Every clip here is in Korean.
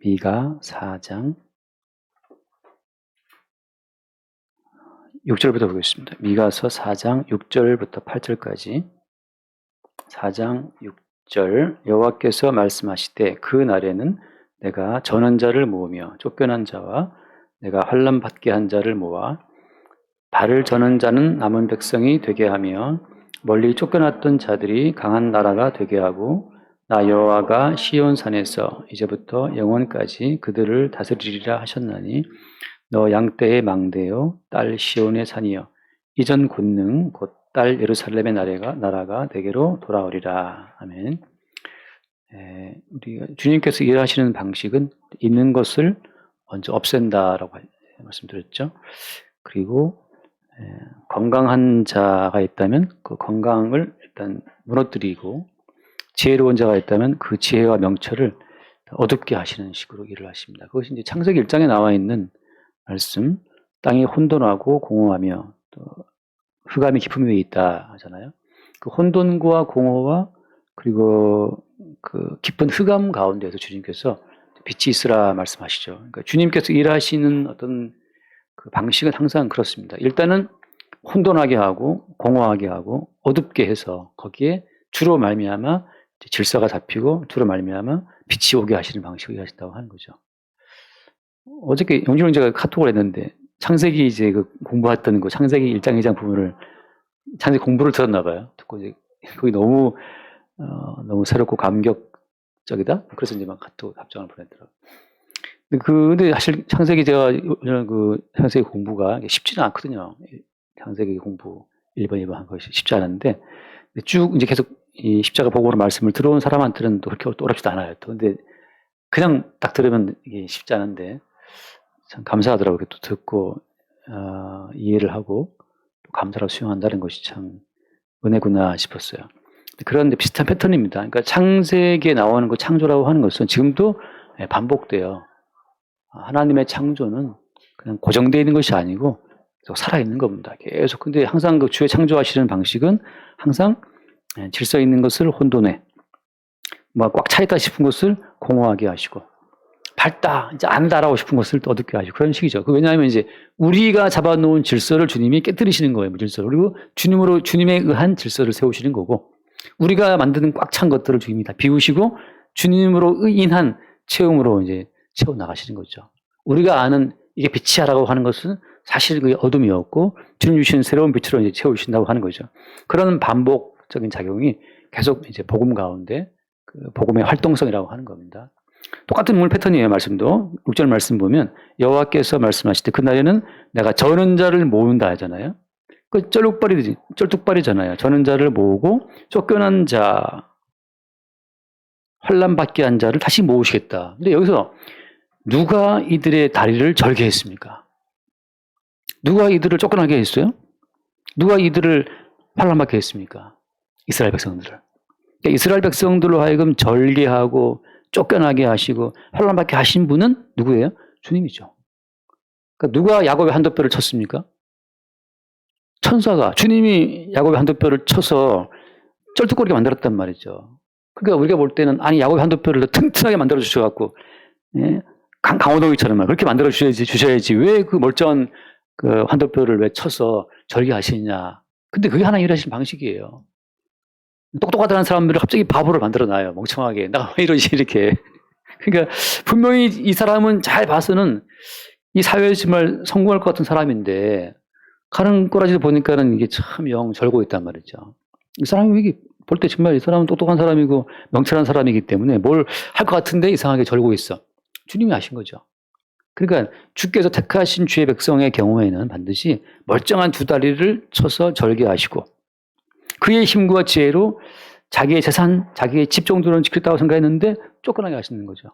미가 4장 6절부터 보겠습니다. 미가서 4장 6절부터 8절까지 4장 6절 여호와께서 말씀하시되 그 날에는 내가 전한 자를 모으며 쫓겨난 자와 내가 환난 받게 한 자를 모아 발을 저는 자는 남은 백성이 되게 하며 멀리 쫓겨났던 자들이 강한 나라가 되게 하고 나 여호와가 시온 산에서 이제부터 영원까지 그들을 다스리리라 하셨나니 너 양떼의 망대요 딸 시온의 산이여 이전 권능 곧 딸 예루살렘의 나라가 대개로 돌아오리라. 아멘. 우리가 주님께서 일하시는 방식은 있는 것을 먼저 없앤다라고 말씀드렸죠. 그리고 건강한 자가 있다면 그 건강을 일단 무너뜨리고 지혜로운 자가 있다면 그 지혜와 명철을 어둡게 하시는 식으로 일을 하십니다. 그것이 이제 창세기 1장에 나와 있는 말씀, 땅이 혼돈하고 공허하며 또 흑암이 깊은 위에 있다 하잖아요. 그 혼돈과 공허와 그리고 그 깊은 흑암 가운데에서 주님께서 빛이 있으라 말씀하시죠. 그러니까 주님께서 일하시는 어떤 그 방식은 항상 그렇습니다. 일단은 혼돈하게 하고 공허하게 하고 어둡게 해서 거기에 주로 말미암아 질서가 잡히고 주로 말미암아 빛이 오게 하시는 방식을 일하신다고 하는 거죠. 어저께 영준 형제가 카톡을 했는데 창세기 이제 그 공부했던 그 창세기 1장 2장 부분을 창세기 공부를 들었나 봐요. 듣고 이제 거기 너무 새롭고 감격적이다. 그래서 이제 막 카톡 답장을 보냈더라고요. 근데 사실 창세기 제가 그 창세기 공부가 쉽지는 않거든요. 창세기 공부 1번, 2번 한 것이 쉽지 않은데 쭉 이제 계속 이 십자가 복음으로 말씀을 들어온 사람한테는 또 그렇게 어렵지도 않아요. 또 근데 그냥 딱 들으면 이게 쉽지 않은데 참 감사하더라고요. 또 듣고 이해를 하고 또 감사로 수용한다는 것이 참 은혜구나 싶었어요. 그런데 비슷한 패턴입니다. 그러니까 창세기에 나오는 그 창조라고 하는 것은 지금도 반복돼요. 하나님의 창조는 그냥 고정되어 있는 것이 아니고 계속 살아있는 겁니다. 계속. 근데 항상 그 주의 창조하시는 방식은 항상 질서 있는 것을 혼돈해, 꽉 차있다 싶은 것을 공허하게 하시고, 밝다, 이제 안다라고 싶은 것을 또 어둡게 하시고, 그런 식이죠. 왜냐하면 이제 우리가 잡아놓은 질서를 주님이 깨뜨리시는 거예요, 질서를. 그리고 주님에 의한 질서를 세우시는 거고, 우리가 만드는 꽉 찬 것들을 주님이 다 비우시고, 주님으로 인한 체험으로 이제 채워 나가시는 거죠. 우리가 아는 이게 빛이야라고 하는 것은 사실 그게 어둠이었고, 주님 주시는 새로운 빛으로 이제 채우신다고 하는 거죠. 그런 반복적인 작용이 계속 이제 복음 가운데 그 복음의 활동성이라고 하는 겁니다. 똑같은 물 패턴이에요, 말씀도. 6절 말씀 보면 여호와께서 말씀하실 때 그날에는 내가 저는 자를 모은다 하잖아요. 그 쩔뚝발이잖아요. 저는 자를 모으고 쫓겨난 자, 환난 받게 한 자를 다시 모으시겠다. 근데 여기서 누가 이들의 다리를 절게 했습니까? 누가 이들을 쫓겨나게 했어요? 누가 이들을 환난 받게 했습니까? 이스라엘 백성들을. 그러니까 이스라엘 백성들로 하여금 절개하고 쫓겨나게 하시고 환난 받게 하신 분은 누구예요? 주님이죠. 그러니까 누가 야곱의 한도뼈를 쳤습니까? 천사가. 주님이 야곱의 한도뼈를 쳐서 쩔뚝거리게 만들었단 말이죠. 그러니까 우리가 볼 때는 아니 야곱의 한도뼈를 더 튼튼하게 만들어 주셔갖고 강호동이처럼 그렇게 만들어 주셔야지 왜 그 멀쩡한 그 한도뼈를 왜 쳐서 절개하시느냐. 근데 그게 하나님 일하시는 방식이에요. 똑똑하다는 사람들을 갑자기 바보를 만들어 놔요. 멍청하게. 나 왜 이러지 이렇게. 그러니까 분명히 이 사람은 잘 봐서는 이 사회에 정말 성공할 것 같은 사람인데 가는 꼬라지를 보니까는 이게 참 영 절고 있단 말이죠. 이 사람이 이게 볼 때 정말 이 사람은 똑똑한 사람이고 명철한 사람이기 때문에 뭘 할 것 같은데 이상하게 절고 있어. 주님이 아신 거죠. 그러니까 주께서 택하신 주의 백성의 경우에는 반드시 멀쩡한 두 다리를 쳐서 절개하시고 그의 힘과 지혜로 자기의 재산, 자기의 집 정도는 지켰다고 생각했는데 쫓겨나게 하시는 거죠.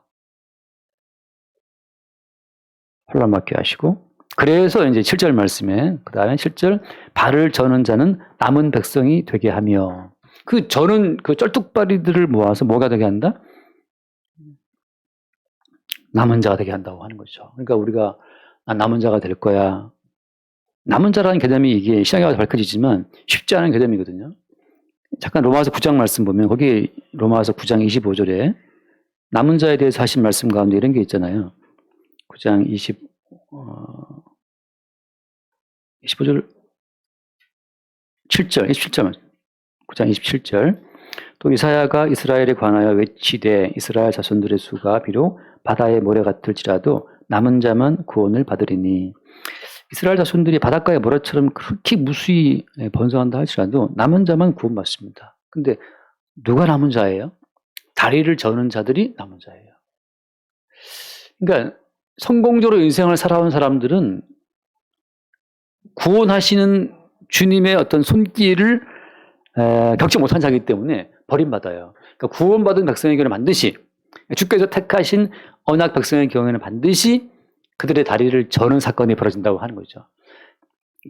혼란 받게 하시고 그래서 이제 7절 말씀에 그 다음에 7절 발을 저는 자는 남은 백성이 되게 하며 그 저는 그 쩔뚝발이들을 모아서 뭐가 되게 한다? 남은 자가 되게 한다고 하는 거죠. 그러니까 우리가 남은 자가 될 거야. 남은 자라는 개념이 이게 신약에 와서 밝혀지지만 쉽지 않은 개념이거든요. 잠깐 로마서 9장 말씀 보면 거기 로마서 9장 25절에 남은 자에 대해서 하신 말씀 가운데 이런 게 있잖아요. 9장 25절 7절 27절 9장 27절 또 이사야가 이스라엘에 관하여 외치되 이스라엘 자손들의 수가 비록 바다의 모래 같을지라도 남은 자만 구원을 받으리니 이스라엘 자손들이 바닷가의 모래처럼 그렇게 무수히 번성한다 할지라도 남은 자만 구원받습니다. 근데 누가 남은 자예요? 다리를 저는 자들이 남은 자예요. 그러니까 성공적으로 인생을 살아온 사람들은 구원하시는 주님의 어떤 손길을 겪지 못한 자이기 때문에 버림받아요. 그러니까 구원받은 백성의 경우는 반드시 주께서 택하신 언약 백성의 경우에는 반드시 그들의 다리를 저는 사건이 벌어진다고 하는 거죠.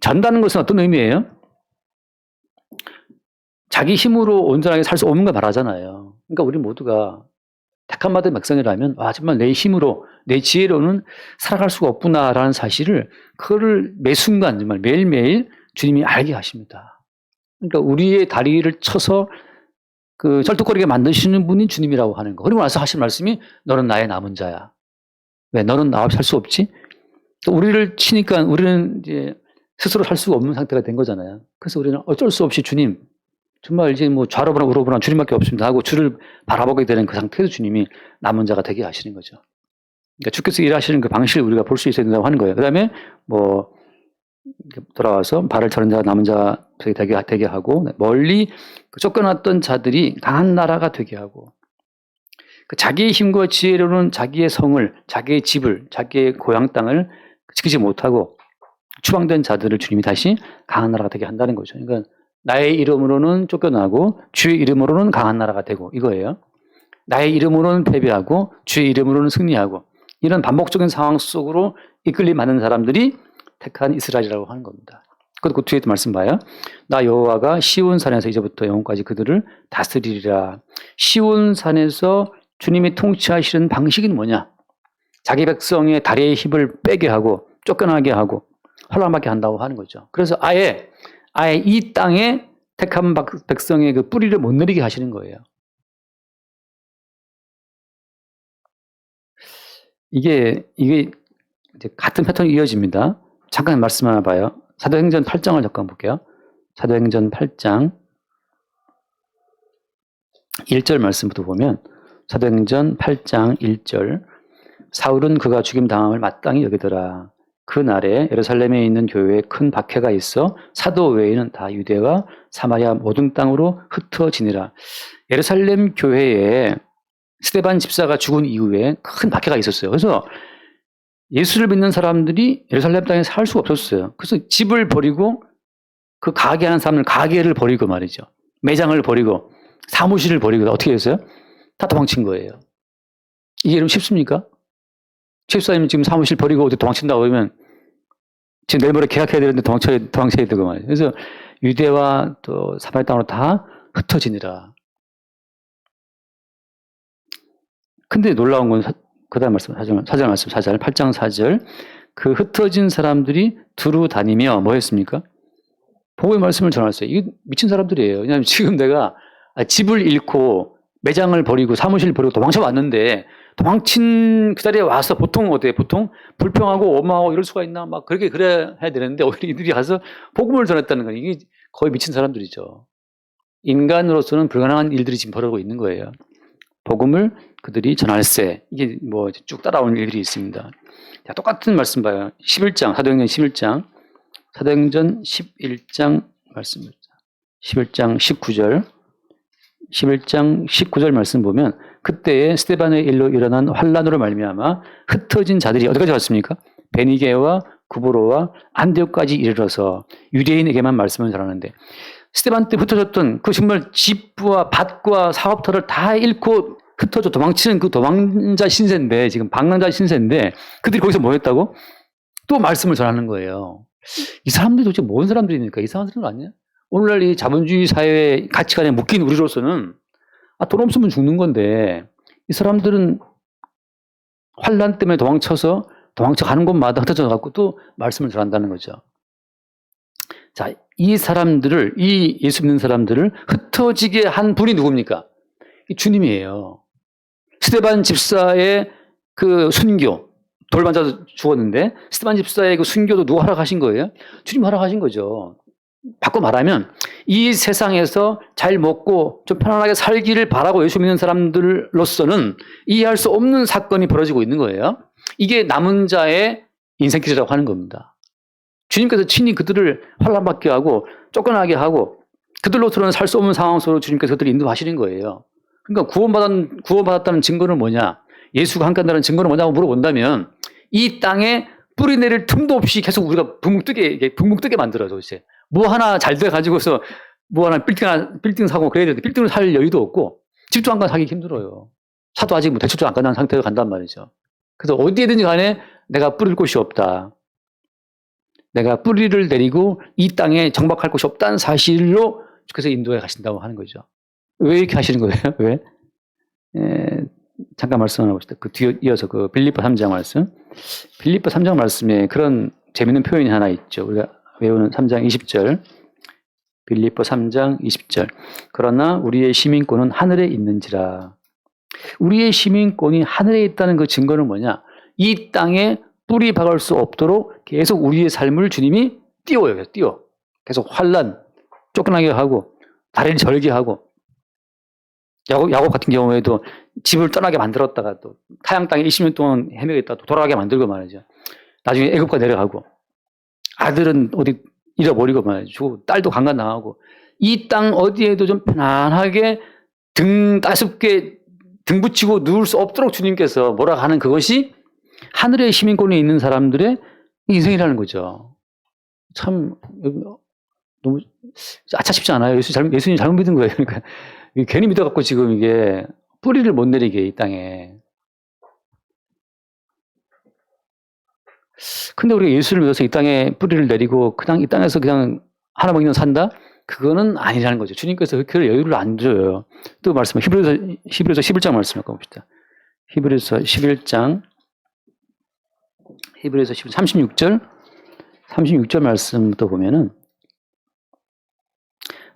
전다는 것은 어떤 의미예요? 자기 힘으로 온전하게 살 수 없는 걸 말하잖아요. 그러니까 우리 모두가 택함받은 백성이라면 정말 내 힘으로 내 지혜로는 살아갈 수가 없구나라는 사실을 그거를 매 순간 정말 매일매일 주님이 알게 하십니다. 그러니까 우리의 다리를 쳐서 그 쩔뚝거리게 만드시는 분이 주님이라고 하는 거. 그리고 나서 하신 말씀이 너는 나의 남은 자야. 왜? 너는 나와 살 수 없지? 우리를 치니까 우리는 이제 스스로 살 수가 없는 상태가 된 거잖아요. 그래서 우리는 어쩔 수 없이 주님, 정말 이제 뭐 좌로 보나 우로 보나 주님밖에 없습니다 하고 주를 바라보게 되는 그 상태에서 주님이 남은 자가 되게 하시는 거죠. 그러니까 주께서 일하시는 그 방식을 우리가 볼 수 있어야 된다고 하는 거예요. 그 다음에 뭐 돌아와서 발을 저는 자가 남은 자가 되게 하고 멀리 쫓겨났던 자들이 강한 나라가 되게 하고 자기의 힘과 지혜로는 자기의 성을, 자기의 집을, 자기의 고향 땅을 지키지 못하고 추방된 자들을 주님이 다시 강한 나라가 되게 한다는 거죠. 그러니까 나의 이름으로는 쫓겨나고 주의 이름으로는 강한 나라가 되고 이거예요. 나의 이름으로는 패배하고 주의 이름으로는 승리하고 이런 반복적인 상황 속으로 이끌림 많은 사람들이 택한 이스라엘이라고 하는 겁니다. 그 뒤에도 말씀 봐요. 나 여호와가 시온산에서 이제부터 영원까지 그들을 다스리리라. 시온산에서 주님이 통치하시는 방식은 뭐냐? 자기 백성의 다리의 힘을 빼게 하고 쫓겨나게 하고 혼란받게 한다고 하는 거죠. 그래서 아예 이 땅에 택한 백성의 그 뿌리를 못 내리게 하시는 거예요. 이게 이제 같은 패턴이 이어집니다. 잠깐 말씀 하나 봐요. 사도행전 8장을 잠깐 볼게요. 사도행전 8장 1절 말씀부터 보면 사도행전 8장 1절 사울은 그가 죽임 당함을 마땅히 여기더라. 그날에 예루살렘에 있는 교회에 큰 박해가 있어 사도 외에는 다 유대와 사마리아 모든 땅으로 흩어지니라. 예루살렘 교회에 스데반 집사가 죽은 이후에 큰 박해가 있었어요. 그래서 예수를 믿는 사람들이 예루살렘 땅에 살 수가 없었어요. 그래서 집을 버리고 그 가게하는 사람들 가게를 버리고 말이죠. 매장을 버리고 사무실을 버리고 어떻게 했어요? 다 도망친 거예요. 이게 여러분 쉽습니까? 집사님은 지금 사무실 버리고 어디 도망친다고 그러면 지금 내일 모레 계약해야 되는데 도망쳐야 되고 말이에요. 그래서 유대와 또 사마리아 땅으로 다 흩어지니라. 근데 놀라운 건 그 다음 말씀, 4절, 8장 4절. 그 흩어진 사람들이 두루 다니며 뭐 했습니까? 복음의 말씀을 전했어요. 이게 미친 사람들이에요. 왜냐하면 지금 내가 집을 잃고 매장을 버리고 사무실 버리고 도망쳐 왔는데 도망친 그 자리에 와서 보통 어때요? 보통 불평하고 원망하고 이럴 수가 있나? 막 그렇게 그래야 해야 되는데 오히려 이들이 가서 복음을 전했다는 건 이게 거의 미친 사람들이죠. 인간으로서는 불가능한 일들이 지금 벌어지고 있는 거예요. 복음을 그들이 전할세. 이게 뭐 쭉 따라오는 일들이 있습니다. 자, 똑같은 말씀 봐요. 11장, 사도행전 11장. 사도행전 11장 말씀입니다. 11장 19절. 11장 19절 말씀 보면 그때에 스데반의 일로 일어난 환란으로 말미암아 흩어진 자들이 어디까지 왔습니까? 베니게와 구브로와 안디옥까지 이르러서 유대인에게만 말씀을 전하는데 스데반 때 흩어졌던 그 정말 집과 밭과 사업터를 다 잃고 흩어져 도망치는 그 도망자 신세인데 지금 방랑자 신세인데 그들이 거기서 뭐 했다고? 또 말씀을 전하는 거예요. 이 사람들이 도대체 뭔 사람들입니까? 이상한 사람 아니야? 오늘날 이 자본주의 사회의 가치관에 묶인 우리로서는 돈 없으면 죽는 건데 이 사람들은 환란 때문에 도망쳐가는 곳마다 흩어져 갖고 또 말씀을 전한다는 거죠. 자, 이 예수 믿는 사람들을 흩어지게 한 분이 누굽니까? 이 주님이에요. 스데반 집사의 그 순교, 돌 맞아서 죽었는데 스데반 집사의 그 순교도 누가 허락하신 거예요? 주님 허락하신 거죠. 바꿔 말하면 이 세상에서 잘 먹고 좀 편안하게 살기를 바라고 예수 믿는 사람들로서는 이해할 수 없는 사건이 벌어지고 있는 거예요. 이게 남은 자의 인생길이라고 하는 겁니다. 주님께서 친히 그들을 환난받게 하고 쫓겨나게 하고 그들로서는 살 수 없는 상황 속으로 주님께서 그들을 인도하시는 거예요. 그러니까 구원받았다는 증거는 뭐냐? 예수가 함께한다는 증거는 뭐냐고 물어본다면 이 땅에 뿌리 내릴 틈도 없이 계속 우리가 붕붕 뜨게 만들어줘. 이제 뭐 하나 잘 돼가지고서 뭐 하나 빌딩 사고 그래야 되는데 빌딩을 살 여유도 없고 집도 한 간 사기 힘들어요. 차도 아직 뭐 대출도 안 끝난 상태로 간단 말이죠. 그래서 어디에든지 간에 내가 뿌릴 곳이 없다. 내가 뿌리를 내리고 이 땅에 정박할 곳이 없다는 사실로 그래서 인도에 가신다고 하는 거죠. 왜 이렇게 하시는 거예요? 왜? 잠깐 말씀하고 봅시다. 그 뒤에 이어서 그 빌립보 3장 말씀. 빌립보 3장 말씀에 그런 재밌는 표현이 하나 있죠. 우리가 외우는 3장 20절. 빌립보 3장 20절. 그러나 우리의 시민권은 하늘에 있는지라. 우리의 시민권이 하늘에 있다는 그 증거는 뭐냐? 이 땅에 뿌리 박을 수 없도록 계속 우리의 삶을 주님이 띄워요. 띄워. 계속 환난, 쫓겨나게 하고, 다리를 절게 하고, 야곱 같은 경우에도 집을 떠나게 만들었다가 또 타양 땅에 20년 동안 헤매겠다 또 돌아가게 만들고 말이죠. 나중에 애굽가 내려가고, 아들은 어디 잃어버리고 말이죠. 딸도 강간 당하고, 이 땅 어디에도 좀 편안하게 등 따숩게 등 붙이고 누울 수 없도록 주님께서 뭐라 하는 그것이 하늘의 시민권에 있는 사람들의 인생이라는 거죠. 참 너무 아차 싶지 않아요? 예수님 잘못 믿은 거예요. 그러니까 괜히 믿어갖고 지금 이게 뿌리를 못 내리게 이 땅에. 근데 우리가 예수를 믿어서 이 땅에 뿌리를 내리고 그냥 이 땅에서 그냥 하나 먹이면 산다? 그거는 아니라는 거죠. 주님께서 그 여유를 안 줘요. 또 말씀, 히브리서 11장 말씀 한번 봅시다. 히브리서 11장 36절 말씀부터 보면은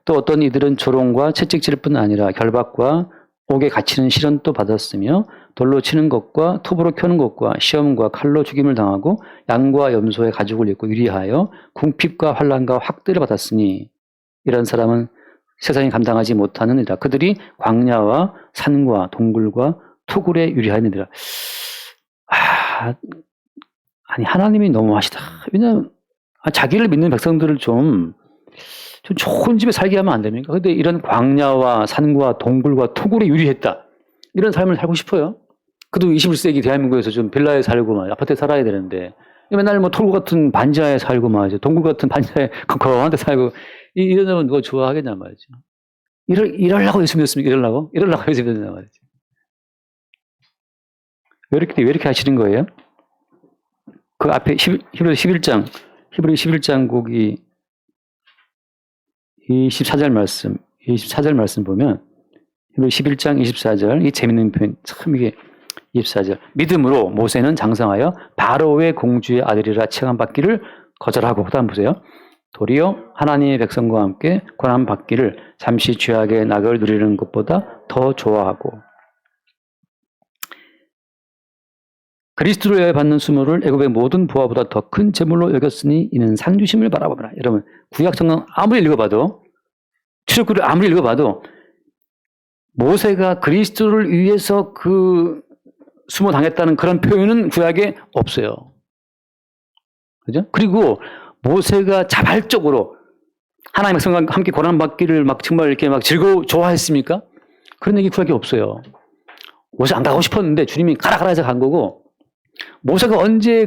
또 어떤 이들은 조롱과 채찍질 뿐 아니라 결박과 옥에 갇히는 시련도 받았으며 돌로 치는 것과 톱으로 켜는 것과 시험과 칼로 죽임을 당하고 양과 염소의 가죽을 입고 유리하여 궁핍과 환난과 확대를 받았으니 이런 사람은 세상이 감당하지 못하는 이라 그들이 광야와 산과 동굴과 토굴에 유리하였느니라. 아니 하나님이 너무하시다. 왜냐하면 자기를 믿는 백성들을 좀 좋은 집에 살게 하면 안 됩니까? 근데 이런 광야와 산과 동굴과 토굴에 유리했다. 이런 삶을 살고 싶어요. 그도 21세기 대한민국에서 좀 빌라에 살고 막 아파트에 살아야 되는데 맨날 뭐 토굴 같은 반지하에 살고 막 이제 동굴 같은 반지하에 건강한 데 살고 이러면 누가 좋아하겠냐 말이죠. 이러려고 예수 믿었습니까? 이러려고 예수 믿었냐 말이죠. 왜 이렇게 하시는 거예요? 그 앞에 히브리 11장 거기 24절 말씀 보면 히브리 11장 24절 이 재밌는 표현 참 이게 24절 믿음으로 모세는 장성하여 바로의 공주의 아들이라 칭함받기를 거절하고 그다음 보세요. 도리어 하나님의 백성과 함께 고난받기를 잠시 죄악의 낙을 누리는 것보다 더 좋아하고 그리스도로 인하여 받는 수모를 애굽의 모든 부하보다 더 큰 재물로 여겼으니 이는 상 주심을 바라보라. 여러분 구약 성경 아무리 읽어봐도 출애굽기를 아무리 읽어봐도 모세가 그리스도를 위해서 그 수모 당했다는 그런 표현은 구약에 없어요. 그죠? 그리고 모세가 자발적으로 하나님의 백성과 함께 고난받기를 막 정말 이렇게 막 좋아했습니까? 그런 얘기 구약에 없어요. 모세 안 가고 싶었는데 주님이 가라 해서 간 거고 모세가 언제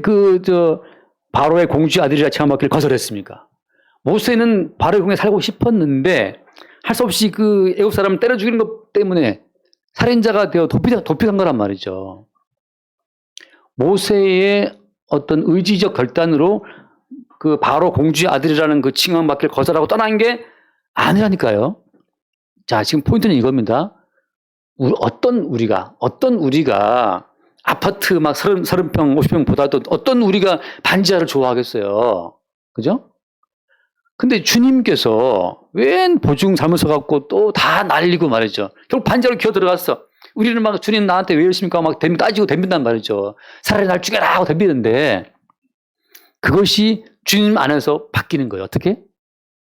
바로의 공주의 아들이라 칭함받기를 거절했습니까? 모세는 바로의 궁에 살고 싶었는데 할 수 없이 그 애굽 사람을 때려 죽이는 것 때문에 살인자가 되어 도피한 거란 말이죠. 모세의 어떤 의지적 결단으로 그 바로 공주의 아들이라는 그 칭함받기를 거절하고 떠난 게 아니라니까요. 자, 지금 포인트는 이겁니다. 어떤 우리가 아파트 막 30평, 50평보다도 어떤 우리가 반지하를 좋아하겠어요. 그죠? 근데 주님께서 웬 보증 잘못 써갖고 또 다 날리고 말이죠. 결국 반지하로 기어 들어갔어. 우리는 막 주님 나한테 왜 이러십니까? 막 따지고 덤빈단 말이죠. 차라리 날 죽여라 하고 덤비는데 그것이 주님 안에서 바뀌는 거예요. 어떻게?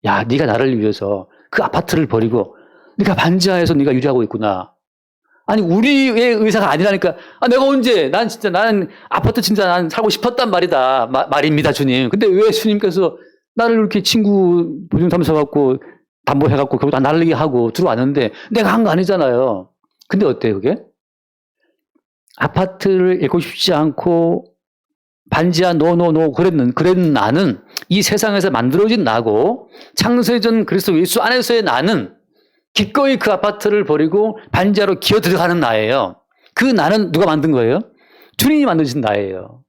야, 네가 나를 위해서 그 아파트를 버리고 네가 반지하에서 네가 유지하고 있구나. 아니 우리의 의사가 아니라니까. 아, 내가 언제? 나는 아파트 진짜 난 살고 싶었단 말입니다, 주님. 근데 왜 주님께서 나를 이렇게 친구 보증 삼서 갖고 담보해 갖고 결국 다 날리게 하고 들어왔는데 내가 한 거 아니잖아요. 근데 어때요, 그게? 아파트를 잃고 싶지 않고 반지하 노노노 그랬는 나는 이 세상에서 만들어진 나고 창세전 그리스도 예수 안에서의 나는 기꺼이 그 아파트를 버리고 반지하로 기어 들어가는 나예요. 그 나는 누가 만든 거예요? 주님이 만드신 나예요.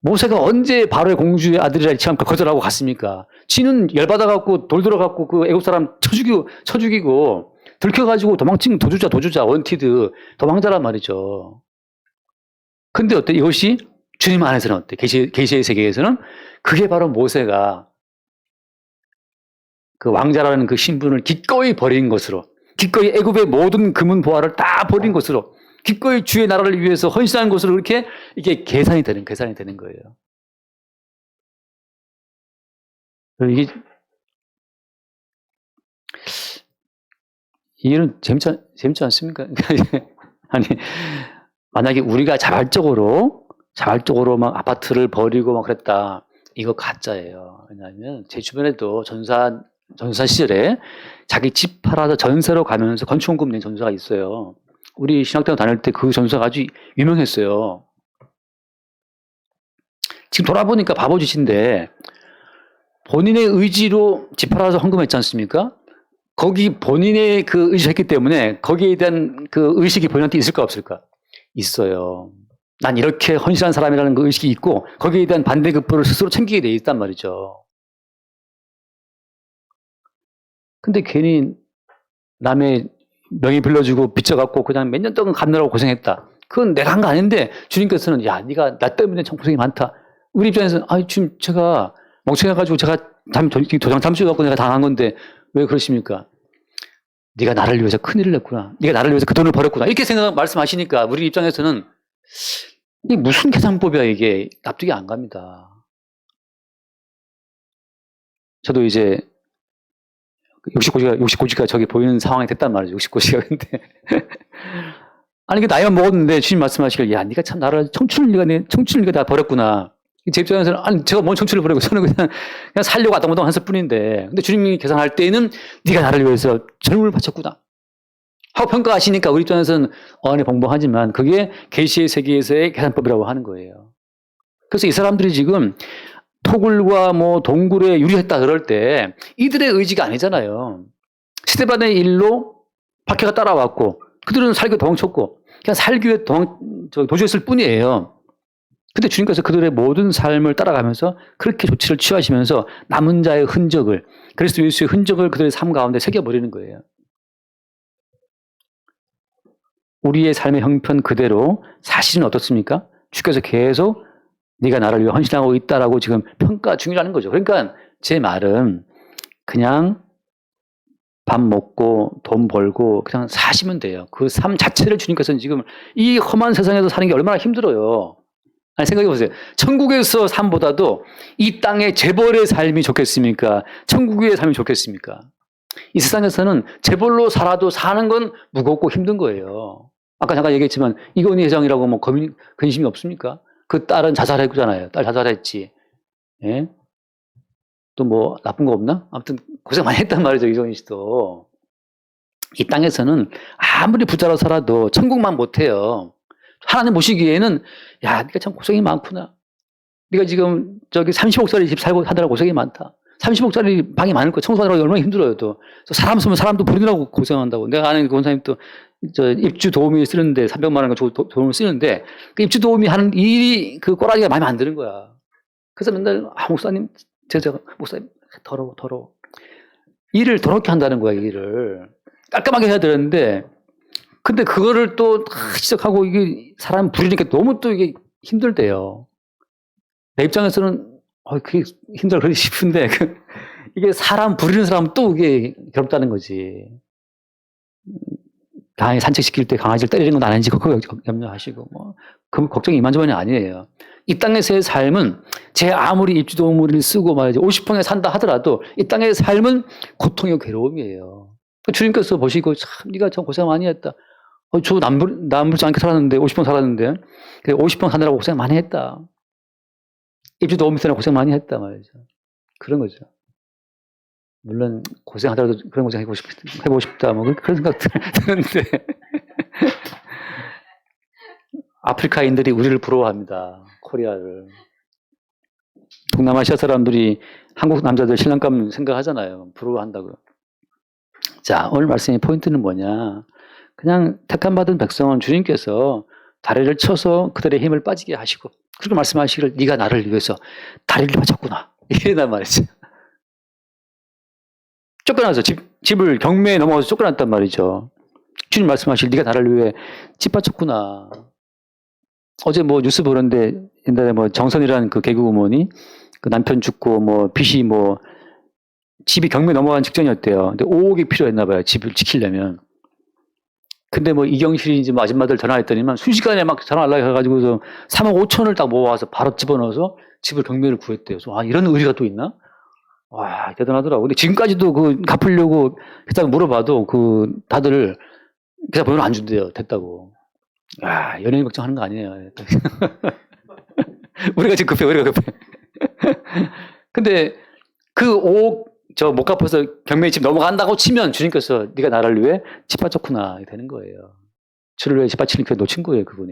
모세가 언제 바로의 공주의 아들이라 치함까 거절하고 갔습니까? 지는 열받아갖고 돌 들어갖고 그 애국 사람 쳐 죽이고 들켜가지고 도망친 도주자 원티드 도망자란 말이죠. 근데 어때? 이것이 주님 안에서는 어때? 계시의 세계에서는 그게 바로 모세가 그 왕자라는 그 신분을 기꺼이 버린 것으로, 기꺼이 애굽의 모든 금은 보화를 다 버린 것으로, 기꺼이 주의 나라를 위해서 헌신한 것으로 그렇게 이게 계산이 되는 거예요. 이게 이런 재밌지 않습니까? 아니 만약에 우리가 자발적으로 막 아파트를 버리고 막 그랬다. 이거 가짜예요. 왜냐하면 제 주변에도 전사 시절에 자기 집 팔아서 전세로 가면서 건축원금 낸 전사가 있어요. 우리 신학대학 다닐 때 그 전사가 아주 유명했어요. 지금 돌아보니까 바보짓인데 본인의 의지로 집 팔아서 헌금했지 않습니까? 거기 본인의 그 의지했기 때문에 거기에 대한 그 의식이 본인한테 있을까 없을까? 있어요. 난 이렇게 헌신한 사람이라는 그 의식이 있고 거기에 대한 반대급부를 스스로 챙기게 돼 있단 말이죠. 근데 괜히 남의 명의 빌려주고 빚져갖고 그냥 몇 년 동안 갚느라고 고생했다. 그건 내가 한 거 아닌데 주님께서는 야, 네가 나 때문에 참 고생이 많다. 우리 입장에서는 지금 제가 멍청해가지고 제가 도장 잠수해갖고 내가 당한 건데 왜 그러십니까? 네가 나를 위해서 큰일을 냈구나. 네가 나를 위해서 그 돈을 벌었구나. 이렇게 말씀하시니까 우리 입장에서는 이게 무슨 계산법이야 이게. 납득이 안 갑니다. 저도 이제 60고지가 저기 보이는 상황이 됐단 말이죠. 60고지가. 근데 아니 이게 나이가 먹었는데 주님 말씀하시길 야 네가 참 나를 청춘을 다 버렸구나. 제 입장에서는 아니 제가 뭔 청춘을 버리고 저는 그냥 살려고 아동아동 했을 뿐인데 근데 주님이 계산할 때에는 네가 나를 위해서 젊음을 바쳤구나 하고 평가하시니까 우리 입장에서는 어안이 벙벙하지만 그게 계시의 세계에서의 계산법이라고 하는 거예요. 그래서 이 사람들이 지금 토굴과 뭐 동굴에 유리했다 그럴 때 이들의 의지가 아니잖아요. 스데반의 일로 박해가 따라왔고 그들은 살교 도망쳤고 그냥 살교에 도주했을 뿐이에요. 근데 주님께서 그들의 모든 삶을 따라가면서 그렇게 조치를 취하시면서 남은 자의 흔적을 그리스도 예수의 흔적을 그들의 삶 가운데 새겨버리는 거예요. 우리의 삶의 형편 그대로 사실은 어떻습니까? 주께서 계속 네가 나를 위해 헌신하고 있다라고 지금 평가 중이라는 거죠. 그러니까 제 말은 그냥 밥 먹고 돈 벌고 그냥 사시면 돼요. 그 삶 자체를 주님께서는 지금 이 험한 세상에서 사는 게 얼마나 힘들어요. 아니 생각해 보세요. 천국에서 삶보다도 이 땅의 재벌의 삶이 좋겠습니까? 천국의 삶이 좋겠습니까? 이 세상에서는 재벌로 살아도 사는 건 무겁고 힘든 거예요. 아까 잠깐 얘기했지만 이건희 회장이라고 뭐 근심이 없습니까? 그 딸은 자살했잖아요. 딸 자살했지. 예? 또 뭐 나쁜 거 없나? 아무튼 고생 많이 했단 말이죠. 이정희 씨도. 이 땅에서는 아무리 부자로 살아도 천국만 못해요. 하나님 보시기에는 야, 네가 참 고생이 많구나. 네가 지금 저기 30억짜리 집 살고 하느라 고생이 많다. 30억짜리 방이 많을 거 청소하느라고 얼마나 힘들어요. 또 사람 쓰면 사람도 부리느라고 고생한다고. 내가 아는 그 원사님 또 저 입주 도우미 쓰는데 300만 원 돈을 쓰는데 그 입주 도우미 하는 일이 그 꼬라지가 마음에 안 드는 거야. 그래서 맨날 목사님 제가 목사님 더러워. 일을 더럽게 한다는 거야. 일을 깔끔하게 해야 되는데 근데 그거를 또 시작하고 이게 사람 부리니까 너무 또 이게 힘들대요. 내 입장에서는 그게 힘들어 그러기 싶은데 이게 사람 부리는 사람은 또 이게 괴롭다는 거지. 강아지 산책시킬 때 강아지를 때리는 건 아닌지 그거 염려하시고 뭐 그 걱정이 이만저만이 아니에요. 이 땅에서의 삶은 제 아무리 입지도무리를 쓰고 말이죠 50평에 산다 하더라도 이 땅의 삶은 고통이고 괴로움이에요. 주님께서 보시고 참 네가 참 고생 많이 했다. 저 남부지 않게 살았는데 50평 살았는데 50평 사느라고 고생 많이 했다. 입지도 밑에 고생 많이 했다 말이죠. 그런 거죠. 물론 고생하더라도 그런 고생 해보고 싶다 뭐 그런 생각 드는데 아프리카인들이 우리를 부러워합니다. 코리아를. 동남아시아 사람들이 한국 남자들 신랑감 생각하잖아요. 부러워한다고요. 자, 오늘 말씀의 포인트는 뭐냐. 그냥 택함받은 백성은 주님께서 다리를 쳐서 그들의 힘을 빠지게 하시고 그렇게 말씀하시기를 네가 나를 위해서 다리를 바쳤구나. 이런단 말이죠. 쫓겨나서 집을 경매에 넘어가서 쫓겨났단 말이죠. 주님 말씀하시길 네가 나를 위해 집 바쳤구나. 어제 뭐 뉴스 보는데 옛날에 뭐 정선이라는 그 개그우먼이 그 남편 죽고 뭐 빚이 뭐 집이 경매 넘어간 직전이었대요. 근데 5억이 필요했나 봐요. 집을 지키려면. 근데 뭐 이경실인지 뭐 아줌마들 전화했더니만 순식간에 막 전화 연락해가지고서 3억 5천을 딱 모아서 바로 집어넣어서 집을 경매를 구했대요. 그래서 아 이런 의리가 또 있나? 와 대단하더라고. 근데 지금까지도 그 갚으려고 회사가 물어봐도 그 다들 회사 번호를 안 준대요. 됐다고. 야 연예인 걱정하는 거 아니에요. 우리가 지금 급해. 우리가 급해. 근데 그 5억 저 못 갚아서 경매에 집 넘어간다고 치면 주님께서 네가 나를 위해 집 바쳤구나 되는 거예요. 주를 위해 집 바치는 그 놓친 거예요. 그분이.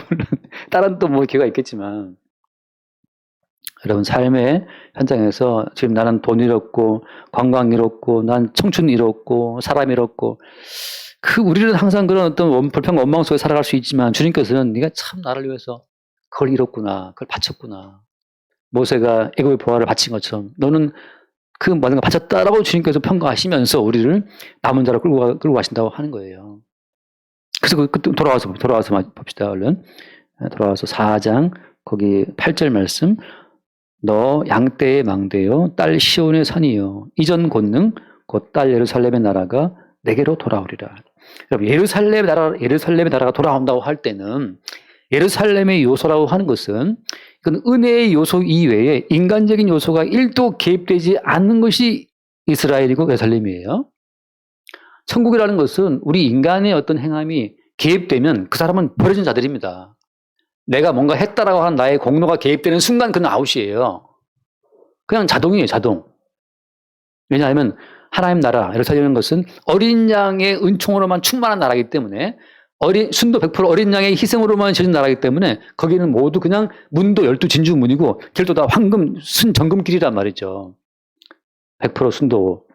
물론 다른 또 뭐 기회가 있겠지만 여러분 삶의 현장에서 지금 나는 돈 잃었고 관광 잃었고 난 청춘 잃었고 사람 잃었고 그 우리는 항상 그런 어떤 불평 원망 속에 살아갈 수 있지만 주님께서는 네가 참 나를 위해서 그걸 잃었구나. 그걸 바쳤구나. 모세가 애굽의 보화를 바친 것처럼 너는 그 모든 걸 바쳤다라고 주님께서 평가하시면서 우리를 남은 자로 끌고 가신다고 하는 거예요. 그래서 돌아와서 봅시다. 얼른. 돌아와서 4장 거기 8절 말씀. 너 양떼의 망대요 딸 시온의 선이요 이전 권능 곧 딸 예루살렘의 나라가 내게로 돌아오리라. 여러분 예루살렘의 나라가 돌아온다고 할 때는 예루살렘의 요소라고 하는 것은 그건 은혜의 요소 이외에 인간적인 요소가 1도 개입되지 않는 것이 이스라엘이고 예루살렘이에요. 천국이라는 것은 우리 인간의 어떤 행함이 개입되면 그 사람은 버려진 자들입니다. 내가 뭔가 했다라고 하는 나의 공로가 개입되는 순간 그는 아웃이에요. 그냥 자동이에요, 자동. 왜냐하면 하나님 나라, 예루살렘이라는 것은 어린 양의 은총으로만 충만한 나라이기 때문에 순도 100% 어린 양의 희생으로만 지어진 나라이기 때문에 거기는 모두 그냥 문도 12진주 문이고 길도 다 황금, 정금길이란 말이죠. 100% 순도.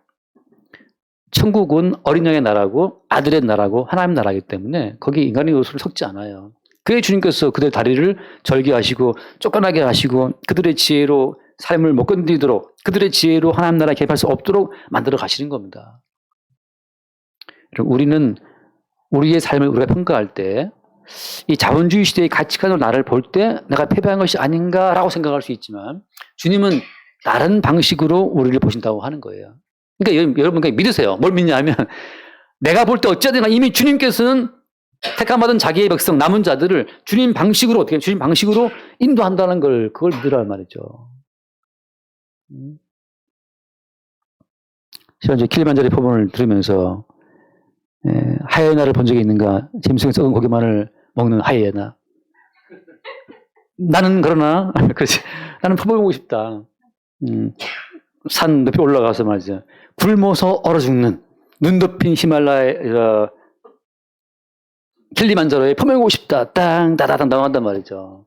천국은 어린 양의 나라고 아들의 나라고 하나님 나라이기 때문에 거기 인간의 요소를 섞지 않아요. 그의 주님께서 그들의 다리를 절개하시고 쫓겨나게 하시고 그들의 지혜로 삶을 못 건드리도록 그들의 지혜로 하나님 나라에 개입할 수 없도록 만들어 가시는 겁니다. 우리는 우리의 삶을 우리가 평가할 때 이 자본주의 시대의 가치관으로 나를 볼 때 내가 패배한 것이 아닌가라고 생각할 수 있지만 주님은 다른 방식으로 우리를 보신다고 하는 거예요. 그러니까 여러분 믿으세요. 뭘 믿냐면 내가 볼 때 어찌하든 이미 주님께서는 택함받은 자기의 백성 남은 자들을 주님 방식으로 어떻게 주님 방식으로 인도한다는 걸 그걸 믿으란 말이죠. 현재 킬리만자로 표본을 들으면서 하이에나를 본 적이 있는가? 짐승에 썩은 고기만을 먹는 하이에나. 나는 그러나 그렇지. 나는 표본을 보고 싶다. 산 높이 올라가서 말이죠. 굶어서 얼어 죽는 눈 덮인 히말라야 킬리만자로에 포명하고 싶다. 땅 다다당 나간단 말이죠.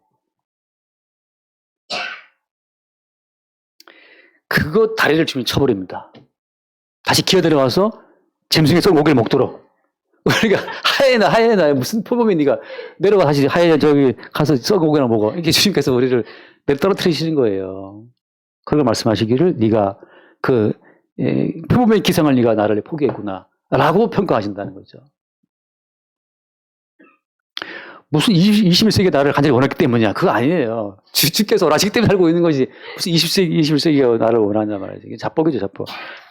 그거 다리를 주면 쳐버립니다. 다시 기어 들어가서 짐승의 썩은 고기를 먹도록. 그러니까 하이에나 무슨 포범이 네가 내려가 다시 하이에나 저기 가서 썩은 고기나 먹어. 이렇게 주님께서 우리를 떨어뜨리시는 거예요. 그걸 말씀하시기를 네가 그 표범의 기생을 네가 나를 포기했구나 라고 평가하신다는 거죠. 무슨 21세기 나를 간절히 원했기 때문이야. 그거 아니에요. 주께서 원하시기 때문에 살고 있는 거지. 무슨 20세기, 21세기가 나를 원하냐 말이지. 이게 자뻑이죠, 자뻑.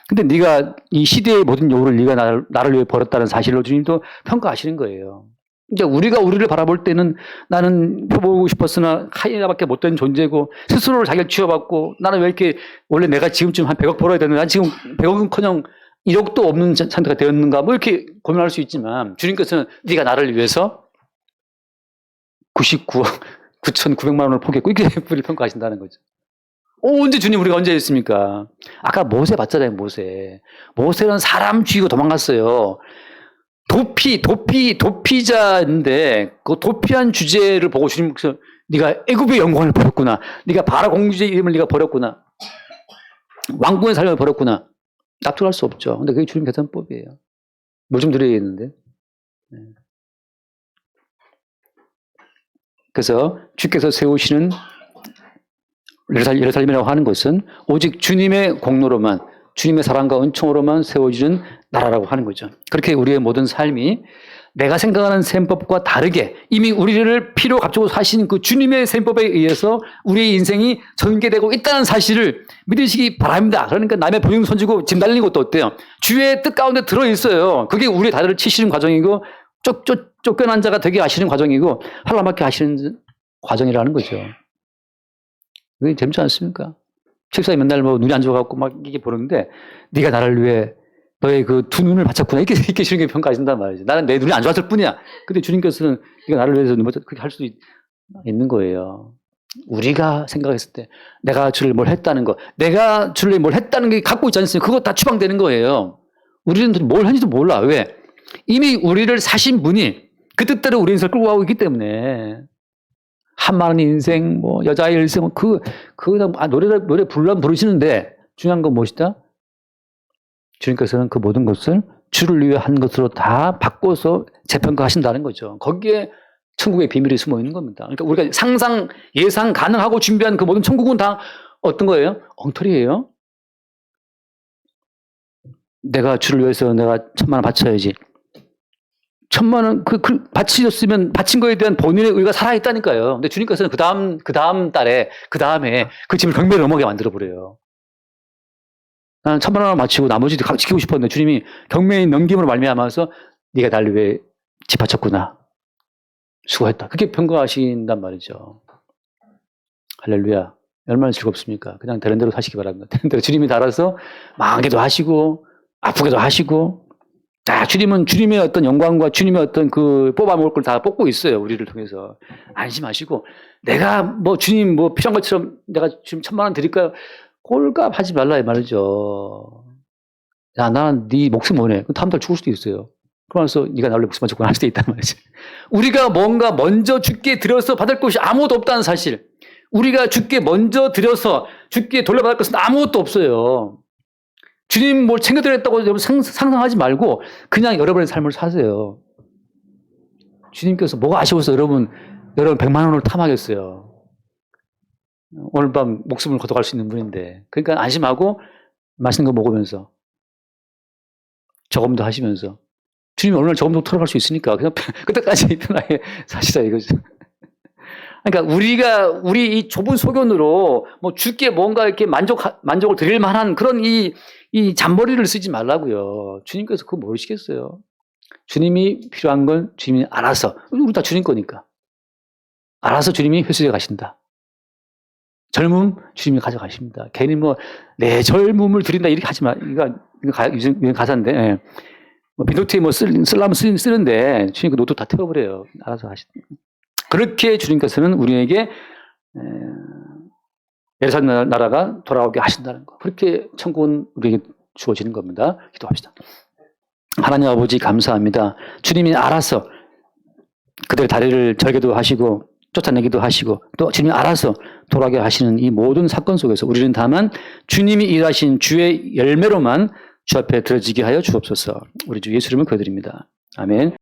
근데 네가 이 시대의 모든 요구를 네가 나를 위해 벌었다는 사실로 주님도 평가하시는 거예요. 이제 우리가 우리를 바라볼 때는 나는 표보고 싶었으나 하이나밖에 못된 존재고 스스로를 자기를 취업받고 나는 왜 이렇게 원래 내가 지금쯤 한 100억 벌어야 되는데 난 지금 100억은커녕 1억도 없는 상태가 되었는가 뭐 이렇게 고민할 수 있지만 주님께서는 네가 나를 위해서 99억 9,900만 원을 포기했고 이렇게 우리를 평가하신다는 거죠. 언제 주님 우리가 언제 했습니까? 아까 모세 봤잖아요. 모세는 사람 죽이고 도망갔어요. 도피자인데 그 도피한 주제를 보고 주님께서 네가 애굽의 영광을 버렸구나. 네가 바로 공주의 이름을 네가 버렸구나. 왕궁의 삶을 버렸구나. 납득할 수 없죠. 근데 그게 주님 계산법이에요. 뭘 좀 드려야겠는데. 그래서 주께서 세우시는 예루살렘이라고 하는 것은 오직 주님의 공로로만 주님의 사랑과 은총으로만 세워지는 나라라고 하는 거죠. 그렇게 우리의 모든 삶이 내가 생각하는 셈법과 다르게 이미 우리를 피로 값주고 사신 그 주님의 셈법에 의해서 우리의 인생이 전개되고 있다는 사실을 믿으시기 바랍니다. 그러니까 남의 보증 손지고 짐 달리는 것도 어때요? 주의 뜻 가운데 들어있어요. 그게 우리의 다리를 치시는 과정이고 쫓겨난 자가 되게 하시는 과정이고 환란받게 하시는 과정이라는 거죠. 그게 재밌지 않습니까? 책상에 맨날 뭐 눈이 안 좋아갖고 막 이게 보는데 네가 나를 위해 너의 그 두 눈을 바쳤구나 이렇게 주님께 평가하신단 말이죠. 나는 내 눈이 안 좋았을 뿐이야. 근데 주님께서는 네가 나를 위해서 그렇게 할 수 있는 거예요. 우리가 생각했을 때 내가 주를 뭘 했다는 거, 내가 주를 뭘 했다는 게 갖고 있지 않습니까? 그거 다 추방되는 거예요. 우리는 뭘 했는지도 몰라. 왜? 이미 우리를 사신 분이 그 뜻대로 우리 인생을 끌고 가고 있기 때문에 한많은 인생, 뭐 여자의 일생, 노래 부르시는데 중요한 건 무엇이다? 주님께서는 그 모든 것을 주를 위해 한 것으로 다 바꿔서 재평가하신다는 거죠. 거기에 천국의 비밀이 숨어 있는 겁니다. 그러니까 우리가 상상, 예상 가능하고 준비한 그 모든 천국은 다 어떤 거예요? 엉터리예요. 내가 주를 위해서 내가 1,000만 원 바쳐야지. 1,000만 원, 바치셨으면, 바친 거에 대한 본인의 의가 살아있다니까요. 근데 주님께서는 그 다음에 그 짐을 경매를 넘어게 만들어버려요. 나는 1,000만 원을 바치고 나머지 지키고 싶었는데 주님이 경매인 넘김으로 말미암아서 네가 나를 위해 집 바쳤구나. 수고했다. 그렇게 평가하신단 말이죠. 할렐루야. 얼마나 즐겁습니까? 그냥 되는 대로 사시기 바랍니다. 되는 대로 주님이 달아서 망하게도 하시고 아프게도 하시고 주님은 주님의 어떤 영광과 주님의 어떤 그 뽑아먹을 걸 다 뽑고 있어요. 우리를 통해서. 안심하시고 내가 뭐 주님 뭐 필요한 것처럼 내가 지금 1,000만 원 드릴까요? 꼴값 하지 말라 이 말이죠. 야, 나는 네 목숨 뭐네. 그럼 다음 달 죽을 수도 있어요. 그러면서 네가 나를 목숨만 죽고 할 수도 있단 말이지. 우리가 뭔가 먼저 주께 드려서 받을 것이 아무것도 없다는 사실. 우리가 주께 먼저 드려서 주께 돌려받을 것은 아무것도 없어요. 주님 뭘 챙겨드렸다고 여러분 상상하지 말고 그냥 여러분의 삶을 사세요. 주님께서 뭐가 아쉬워서 여러분 100만 원을 탐하겠어요. 오늘 밤 목숨을 걷어갈 수 있는 분인데. 그러니까 안심하고 맛있는 거 먹으면서 저금도 하시면서 주님이 어느 날 저금도 털어갈 수 있으니까 그냥 그때까지 편하게 사시자 이거죠. 그러니까 우리 이 좁은 소견으로 뭐 주께 뭔가 이렇게 만족을 드릴 만한 그런 이 잔머리를 쓰지 말라고요. 주님께서 그거 모르시겠어요. 주님이 필요한 건 주님이 알아서, 우리 다 주님 거니까. 알아서 주님이 회수해 가신다. 젊음 주님이 가져가십니다. 괜히 뭐 내 젊음을 드린다 이렇게 하지 마. 이거 유행 가사인데 예. 뭐 빈노트에 뭐 쓰려면 쓰는데 주님 그 노트 다 태워버려요. 알아서 하신다. 그렇게 주님께서는 우리에게 예루살렘 나라가 돌아오게 하신다는 거. 그렇게 천국은 우리에게 주어지는 겁니다. 기도합시다. 하나님 아버지 감사합니다. 주님이 알아서 그들의 다리를 절개도 하시고 쫓아내기도 하시고 또 주님이 알아서 돌아오게 하시는 이 모든 사건 속에서 우리는 다만 주님이 일하신 주의 열매로만 주 앞에 들어지게 하여 주옵소서. 우리 주 예수 이름을 기도드립니다. 아멘.